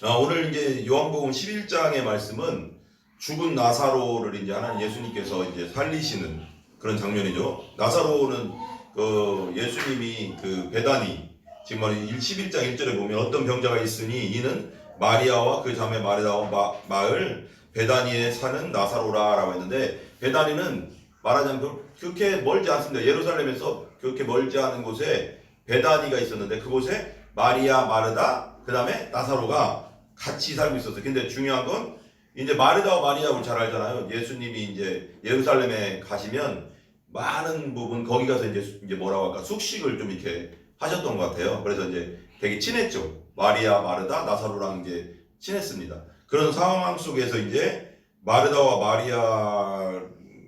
오늘 이제 요한복음 11장의 말씀은 죽은 나사로를 이제 하나님 예수님께서 이제 살리시는 그런 장면이죠. 나사로는 그 예수님이 그 베다니 지금 11장 1절에 보면 어떤 병자가 있으니 이는 마리아와 그 자매 마리아와 마을 베다니에 사는 나사로라라고 했는데, 베다니는 말하자면 그렇게 멀지 않습니다. 예루살렘에서 그렇게 멀지 않은 곳에 베다니가 있었는데 그곳에 마리아, 마르다, 그 다음에 나사로가 같이 살고 있었어요. 근데 중요한 건 이제 마르다와 마리아 우리 잘 알잖아요. 예수님이 이제 예루살렘에 가시면 많은 부분 거기 가서 이제 뭐라고 할까 숙식을 좀 이렇게 하셨던 것 같아요. 그래서 이제 되게 친했죠. 마리아, 마르다, 나사로랑 이제 친했습니다. 그런 상황 속에서 이제 마르다와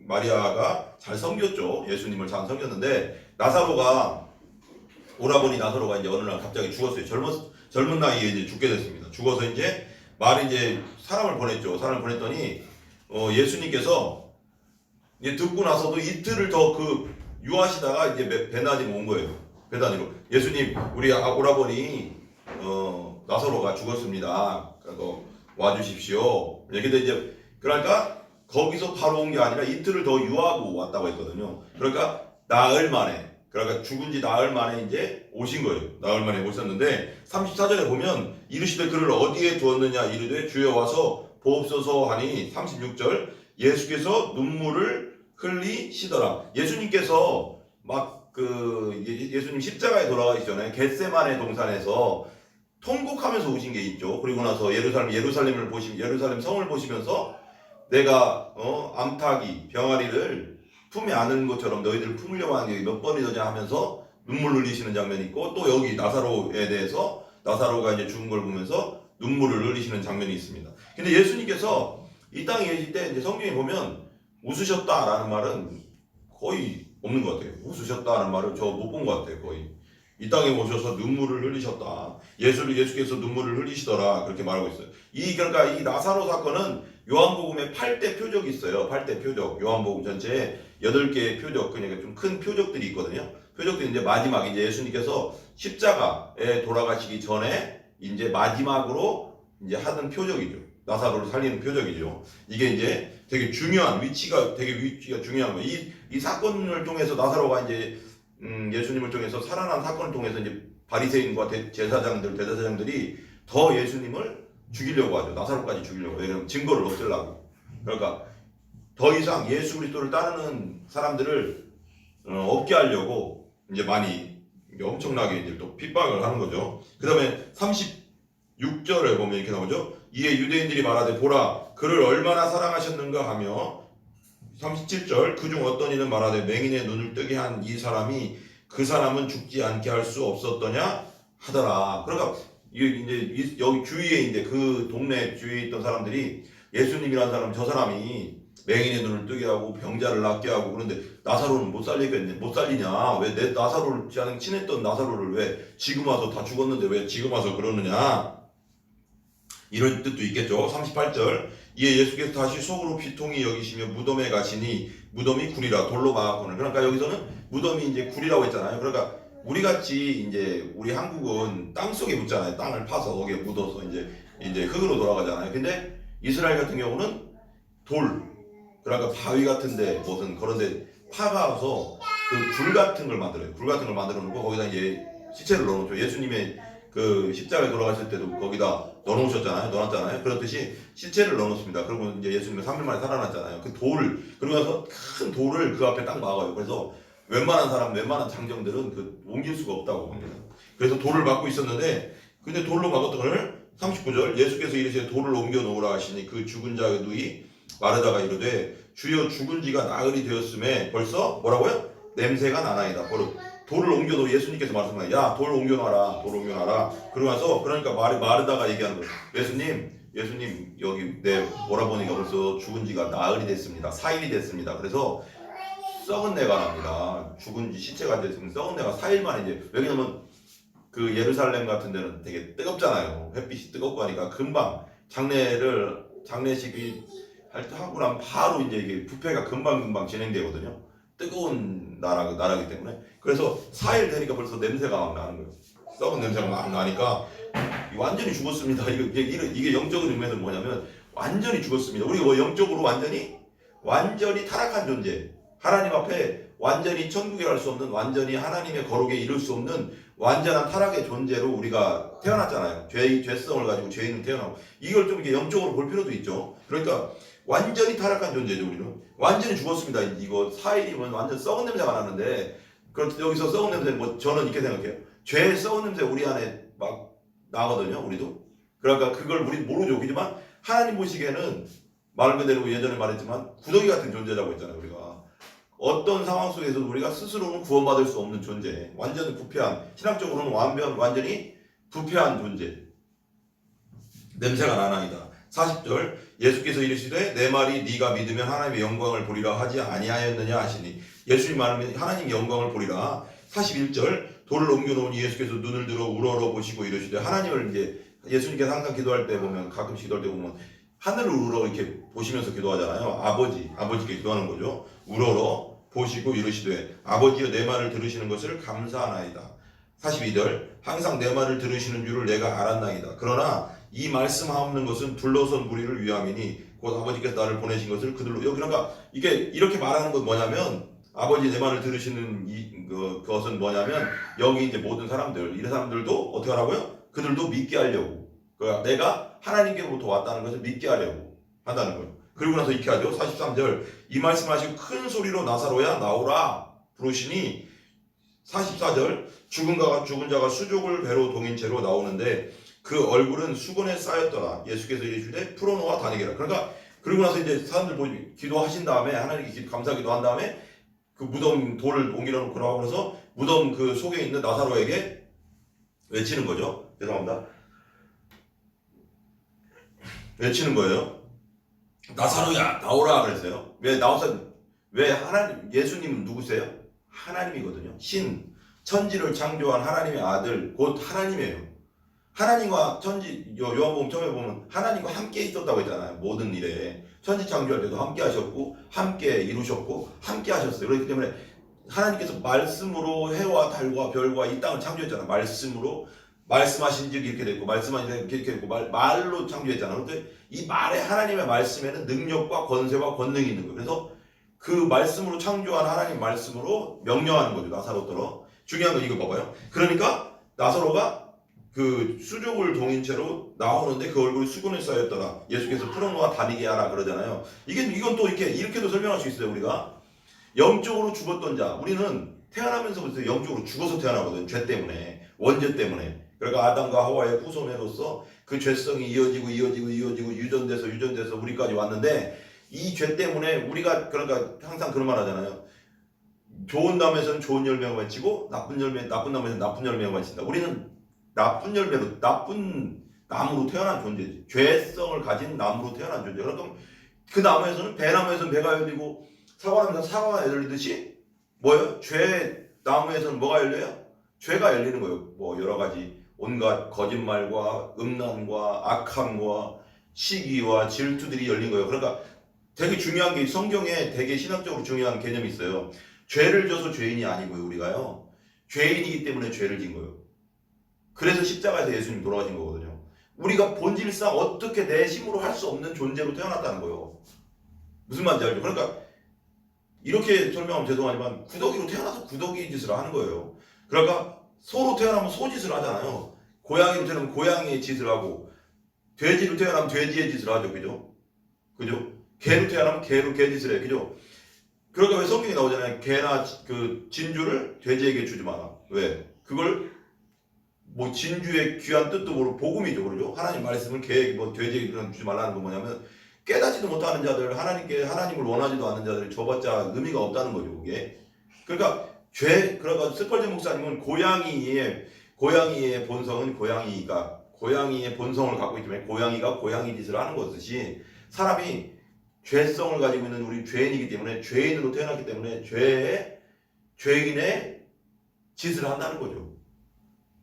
마리아가 잘 섬겼죠. 예수님을 잘 섬겼는데 오라버니 나사로가 이제 어느 날 갑자기 죽었어요. 젊은 나이에 이제 죽게 됐습니다. 죽어서 이제 말이 이제 사람을 보냈죠. 사람을 보냈더니 예수님께서 이제 듣고 나서도 이틀을 더 그 유하시다가 이제 베나디로 온 거예요. 베나디로 예수님 우리 오라버니 나사로가 죽었습니다. 그래서 와주십시오. 근데 이제 그러니까 거기서 바로 온 게 아니라 이틀을 더 유하고 왔다고 했거든요. 그러니까 나흘 만에, 그러니까 죽은 지 나흘 만에 이제 오신 거예요. 나흘 만에 오셨는데 34절에 보면 이르시되 그를 어디에 두었느냐 이르되 주여 와서 보옵소서 하니 36절 예수께서 눈물을 흘리시더라. 예수님께서 예수님 십자가에 돌아가시기 전에 겟세마네 동산에서 통곡하면서 오신 게 있죠. 그리고 나서 예루살렘 성을 보시면서 내가 암탉이 병아리를 품에 안은 것처럼 너희들 품으려고 하는 게 몇 번이더냐 하면서 눈물 흘리시는 장면이 있고, 또 여기 나사로에 대해서 나사로가 이제 죽은 걸 보면서 눈물을 흘리시는 장면이 있습니다. 근데 예수님께서 이 땅에 계실 때 이제 성경에 보면 웃으셨다라는 말은 거의 없는 것 같아요. 웃으셨다는 말을 저 못 본 것 같아요. 거의 이 땅에 오셔서 눈물을 흘리셨다. 예수께서 눈물을 흘리시더라. 그렇게 말하고 있어요. 그러니까 이 나사로 사건은 요한복음에 8대 표적이 있어요. 8대 표적. 요한복음 전체에 8개의 표적, 그러니까 좀 큰 표적들이 있거든요. 표적들이 이제 마지막, 이제 예수님께서 십자가에 돌아가시기 전에 이제 마지막으로 이제 하던 표적이죠. 나사로를 살리는 표적이죠. 이게 이제 되게 중요한 위치가 중요한 거예요. 이 사건을 통해서 나사로가 이제 예수님을 통해서 살아난 사건을 통해서 이제 바리새인과 대제사장들이 더 예수님을 죽이려고 하죠. 나사로까지 죽이려고. 왜냐하면 증거를 없애려고. 그러니까 더 이상 예수 그리스도를 따르는 사람들을 없게 하려고 이제 많이 엄청나게 이제 또 핍박을 하는 거죠. 그 다음에 36절에 보면 이렇게 나오죠. 이에 유대인들이 말하되 보라 그를 얼마나 사랑하셨는가 하며, 37절 그중 어떤 이는 말하되 맹인의 눈을 뜨게 한 이 사람이 그 사람은 죽지 않게 할 수 없었더냐 하더라. 그러니까 이제 여기 주위에 이제 그 동네 주위에 있던 사람들이 예수님이라는 사람, 저 사람이 맹인의 눈을 뜨게 하고 병자를 낫게 하고 그런데 나사로는 못 살리냐? 왜 내 나사로를 친했던 나사로를 왜 지금 와서 다 죽었는데 왜 지금 와서 그러느냐? 이런 뜻도 있겠죠. 38절 이에 예수께서 다시 속으로 비통히 여기시며 무덤에 가시니 무덤이 굴이라 돌로 막았거늘. 그러니까 여기서는 무덤이 이제 굴이라고 했잖아요. 그러니까 우리 같이 이제 우리 한국은 땅 속에 묻잖아요. 땅을 파서 거기에 묻어서 이제 흙으로 돌아가잖아요. 근데 이스라엘 같은 경우는 돌, 그러니까 바위 같은데 무슨 그런데 파가서 그 굴 같은 걸 만들어요. 굴 같은 걸 만들어 놓고 거기다 이제 시체를 넣어놓죠. 예수님의 그 십자가에 돌아가실 때도 거기다 넣어놨잖아요. 그렇듯이 시체를 넣어놓습니다. 그리고 이제 예수님은 3일 만에 살아났잖아요. 그러고 나서 큰 돌을 그 앞에 딱 막아요. 그래서 웬만한 장정들은 옮길 수가 없다고 봅니다. 그래서 돌을 막고 있었는데, 근데 돌로 막았던 걸 39절 예수께서 이르시되 돌을 옮겨 놓으라 하시니 그 죽은 자의 누이 마르다가 이르되 주여 죽은 지가 나흘이 되었음에 벌써 뭐라고요? 냄새가 나나이다. 돌을 옮겨놓으 예수님께서 말씀하세요. 야, 돌 옮겨놔라. 그러고 나서 그러니까 마르다가 얘기하는 거예요. 예수님 여기 내 오라버니가 벌써 죽은 지가 나흘이 됐습니다. 4일이 됐습니다. 그래서 썩은 내가 납니다. 죽은 지 시체가 됐으면 썩은 내가 4일 만에 이제, 왜냐면 그 예루살렘 같은 데는 되게 뜨겁잖아요. 햇빛이 뜨겁고 하니까 금방 장례식이 하고 나면 바로 이제 이게 부패가 금방 진행되거든요. 뜨거운 나라기 때문에. 그래서 4일 되니까 벌써 냄새가 막 나는 거예요. 썩은 냄새가 막 나니까 완전히 죽었습니다. 이게 영적인 의미는 뭐냐면 완전히 죽었습니다. 우리가 뭐 영적으로 완전히 타락한 존재, 하나님 앞에 완전히 천국에 갈 수 없는, 완전히 하나님의 거룩에 이룰 수 없는 완전한 타락의 존재로 우리가 태어났잖아요. 죄성을 가지고 죄인은 태어나고, 이걸 좀 이렇게 영적으로 볼 필요도 있죠. 그러니까 완전히 타락한 존재죠. 우리는 완전히 죽었습니다. 이거 4일이면 완전 썩은 냄새가 나는데, 여기서 썩은 냄새, 뭐 저는 이렇게 생각해요. 죄의 썩은 냄새 우리 안에 막 나거든요. 우리도. 그러니까 그걸 우리 모르죠. 그지만 하나님 보시기에는 말 그대로 예전에 말했지만 구더기 같은 존재라고 했잖아요. 우리가 어떤 상황 속에서도 우리가 스스로는 구원받을 수 없는 존재, 완전히 부패한, 신학적으로는 완전히 부패한 존재, 냄새가 나나이다. 40절, 예수께서 이르시되 내 말이 네가 믿으면 하나님의 영광을 보리라 하지 아니하였느냐 하시니, 예수님 말하면 하나님 영광을 보리라. 41절, 돌을 옮겨놓으니 예수께서 눈을 들어 우러러 보시고 이르시되, 하나님을 이제 예수님께서 항상 기도할 때 보면, 가끔씩 기도할 때 보면 하늘을 우러러 이렇게 보시면서 기도하잖아요. 아버지께 기도하는 거죠. 우러러 보시고 이르시되 아버지여 내 말을 들으시는 것을 감사하나이다. 42절, 항상 내 말을 들으시는 줄을 내가 알았나이다. 그러나 이 말씀하옵는 것은 둘러선 무리를 위함이니 곧 아버지께서 나를 보내신 것을 그들로. 그러니까 이게 이렇게 말하는 건 뭐냐면, 아버지 내 말을 들으시는 그것은 뭐냐면, 여기 이제 모든 사람들, 이런 사람들도 어떻게 하라고요? 그들도 믿게 하려고. 그러니까 내가 하나님께로부터 왔다는 것을 믿게 하려고 한다는 거예요. 그리고 나서 이렇게 하죠. 43절, 이 말씀하시고 큰 소리로 나사로야 나오라 부르시니, 44절, 죽은 자가 수족을 배로 동인 채로 나오는데 그 얼굴은 수건에 쌓였더라. 예수께서 이르시되 풀어놓아 다니게라. 그러니까 그리고 나서 이제 사람들 보지 기도하신 다음에, 하나님께 감사 기도한 다음에 그 무덤 돌을 옮겨 놓고 나오고, 그래서 무덤 그 속에 있는 나사로에게 외치는 거죠. 죄송합니다. 외치는 거예요. 나사로야 나오라 그랬어요. 왜 하나님, 예수님은 누구세요? 하나님이거든요. 천지를 창조한 하나님의 아들, 곧 하나님이에요. 하나님과 요한복음 처음에 보면 하나님과 함께 있었다고 했잖아요. 모든 일에. 천지 창조할 때도 함께 하셨고, 함께 이루셨고, 함께 하셨어요. 그렇기 때문에 하나님께서 말씀으로 해와 달과 별과 이 땅을 창조했잖아요. 말씀으로, 말씀하신 즉 이렇게 됐고, 말씀하신 즉 이렇게 됐고, 말로 창조했잖아요. 그런데 이 말에, 하나님의 말씀에는 능력과 권세와 권능이 있는 거예요. 그래서 그 말씀으로 창조한 하나님 말씀으로 명령하는 거죠. 나사로더러. 중요한 건 이거 봐봐요. 그러니까 나사로가 그 수족을 동인 채로 나오는데 그 얼굴이 수건에 쌓였더라. 예수께서 풀어놓아 다니게 하라 그러잖아요. 이건 또 이렇게도 설명할 수 있어요. 우리가 영적으로 죽었던 자, 우리는 태어나면서부터 영적으로 죽어서 태어나거든. 죄 때문에, 원죄 때문에. 그러니까 아담과 하와의 후손으로서 그 죄성이 이어지고 유전돼서 우리까지 왔는데, 이 죄 때문에 우리가, 그러니까 항상 그런 말 하잖아요. 좋은 나무에서는 좋은 열매가 맺히고 나쁜 나무에서는 나쁜 열매가 맺힌다. 우리는 나쁜 나무로 태어난 존재지. 죄성을 가진 나무로 태어난 존재. 그러니까 그 나무에서는, 배나무에서는 배가 열리고 사과나무에서는 사과가 열리듯이, 뭐예요? 나무에서는 뭐가 열려요? 죄가 열리는 거예요. 뭐 여러 가지 온갖 거짓말과 음란과 악함과 시기와 질투들이 열린 거예요. 그러니까 되게 중요한 게, 성경에 되게 신학적으로 중요한 개념이 있어요. 죄를 져서 죄인이 아니고요. 우리가요, 죄인이기 때문에 죄를 진 거예요. 그래서 십자가에서 예수님 돌아가신 거거든요. 우리가 본질상 어떻게 내 힘으로 할 수 없는 존재로 태어났다는 거예요. 무슨 말인지 알죠? 그러니까 이렇게 설명하면 죄송하지만 구더기로 태어나서 구더기 짓을 하는 거예요. 그러니까 소로 태어나면 소 짓을 하잖아요. 고양이로 태어나면 고양이의 짓을 하고, 돼지로 태어나면 돼지의 짓을 하죠. 그죠? 개로 태어나면 개로 개 짓을 해요. 그죠? 그러니까 왜 성경에 나오잖아요. 개나 그 진주를 돼지에게 주지 마라. 왜? 그걸 뭐 진주의 귀한 뜻도 모르고, 복음이죠. 그러죠? 하나님 말씀을 돼지에게 주지 말라는 건 뭐냐면, 깨닫지도 못하는 자들, 하나님을 원하지도 않는 자들 줘봤자 의미가 없다는 거죠. 그게. 그러니까 그러니까 스펄전 목사님은 고양이의 본성은 고양이의 본성을 갖고 있기 때문에 고양이가 고양이 짓을 하는 것이지, 사람이 죄성을 가지고 있는 우리 죄인이기 때문에, 죄인으로 태어났기 때문에 죄인의 짓을 한다는 거죠.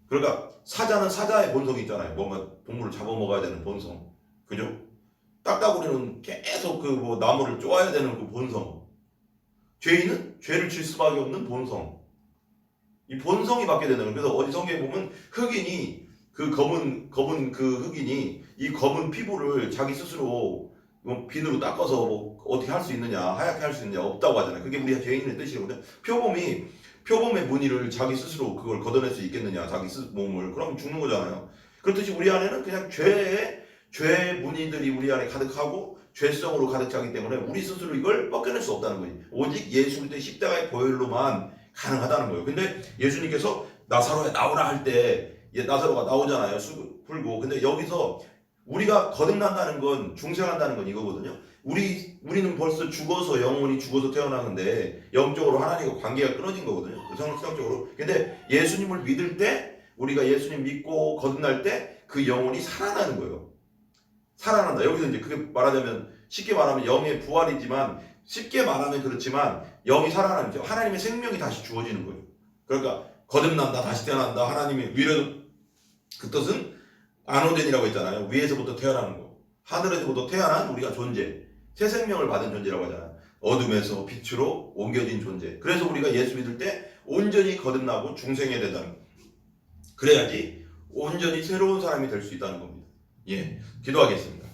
그러니까 사자는 사자의 본성이 있잖아요. 뭔가 동물을 잡아먹어야 되는 본성. 그죠? 딱따구리는 계속 나무를 쪼아야 되는 그 본성. 죄인은 죄를 질 수밖에 없는 본성. 이 본성이 바뀌게 되는 거예요. 그래서 어디 성경에 보면 흑인이 그 검은 그 흑인이 이 검은 피부를 자기 스스로 뭐 비누로 닦아서 뭐 어떻게 할 수 있느냐, 하얗게 할 수 있느냐 없다고 하잖아요. 그게 우리가 죄인의 뜻이거든요. 표범의 무늬를 자기 스스로 그걸 걷어낼 수 있겠느냐, 자기 몸을. 그럼 죽는 거잖아요. 그렇듯이 우리 안에는 그냥 죄의 무늬들이 우리 안에 가득하고 죄성으로 가득 차기 때문에 우리 스스로 이걸 벗겨낼 수 없다는 거지. 오직 예수 그리스도의 십자가의 보혈로만 가능하다는 거예요. 근데 예수님께서 나사로야 나오라 할 때 나사로가 나오잖아요. 풀고. 근데 여기서 우리가 거듭난다는 건, 중생한다는 건 이거거든요. 우리는 벌써 죽어서, 영혼이 죽어서 태어나는데 영적으로 하나님과 관계가 끊어진 거거든요. 성격적으로. 근데 예수님을 믿을 때, 우리가 예수님 믿고 거듭날 때 그 영혼이 살아나는 거예요. 살아난다. 여기서 이제 그게 말하자면, 쉽게 말하면 영의 부활이지만, 쉽게 말하면 그렇지만 영이 살아나는 거죠. 하나님의 생명이 다시 주어지는 거예요. 그러니까 거듭난다, 다시 태어난다. 하나님의 위로, 그 뜻은 안오덴이라고 했잖아요. 위에서부터 태어나는 거. 하늘에서부터 태어난 우리가 존재. 새 생명을 받은 존재라고 하잖아요. 어둠에서 빛으로 옮겨진 존재. 그래서 우리가 예수 믿을 때 온전히 거듭나고 중생해야 된다는 거예요. 그래야지 온전히 새로운 사람이 될 수 있다는 겁니다. 예, 기도하겠습니다.